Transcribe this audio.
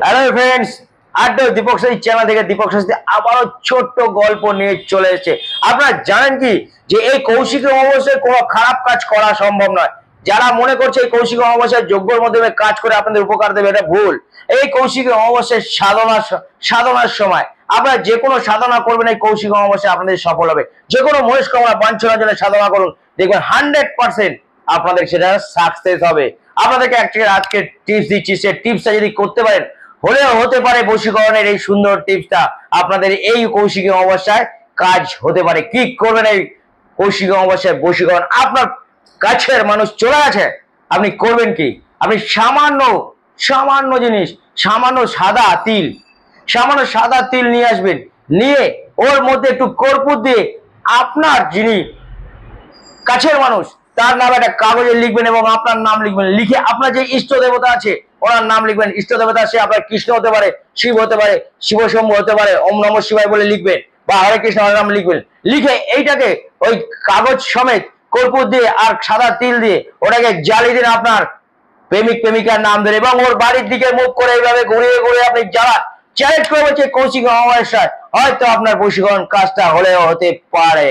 Hello friends, আড্ডা দীপক সাথী channel থেকে দীপক সাথী আবারও ছোট্ট গল্প নিয়ে চলে এসেছে। আপনারা জানেন কি যে এই কৌশিক অমাবস্যায় কোনো খারাপ কাজ করা সম্ভব নয়। যারা মনে করছে এই কৌশিক অমাবস্যায় যজ্ঞের মাধ্যমে কাজ করে আপনাদের উপকার দেবে, এটা ভুল। এই কৌশিক অমাবস্যায় সাধনার সময় আপনারা যে কোনো সাধনা করবেন, এই কৌশিক অমাবস্যায় আপনাদের সফল হবে। যে কোনো মনস্কামনা বাঞ্ছনার জন্য সাধনা করুন, দেখবেন 100% আপনাদের সেটা সাকসেস হবে। আপনাদেরকে আজকে টিপস দিচ্ছি, সে টিপসটা যদি করতে পারেন হলেও হতে পারে বশীকরণের এই সুন্দর টিপসটা আপনাদের এই কৌশিক অমাবস্যায় কাজ হতে পারে। কি করবেন এই কৌশিক অমাবস্যায় বশীকরণ? আপনার কাছের মানুষ চলে আছে, আপনি করবেন কি? আপনি সামান্য সামান্য জিনিস, সামান্য সাদা তিল নিয়ে আসবেন। নিয়ে ওর মধ্যে একটু কর্পূর দিয়ে আপনার যিনি কাছের মানুষ তার নাম একটা কাগজে লিখবেন এবং আপনার নাম লিখবেন। লিখে আপনার যে ইষ্ট দেবতা আছে ওনার নাম লিখবেন। ইষ্ট দেবতা সে আপনার কৃষ্ণ হতে পারে, শিব হতে পারে, শিবশম্ভু হতে পারে, ওম নমঃ শিবায় বলে লিখবেন, বা হরে কৃষ্ণ হরে নাম লিখবেন। লিখে এইটাকে ওই কাগজ সমেত কর্পূর দিয়ে আর সাদা তিল দিয়ে ওটাকে জ্বালিয়ে দিন আপনার প্রেমিক প্রেমিকার নাম ধরে, এবং ওর বাড়ির দিকে মুখ করে এইভাবে ঘুরিয়ে ঘুরিয়ে আপনি যারা চ্যালেঞ্জ করে বলছে কৌশিক অমাবস্যায় হয়তো আপনার বশীকরণ কাজটা হলেও হতে পারে।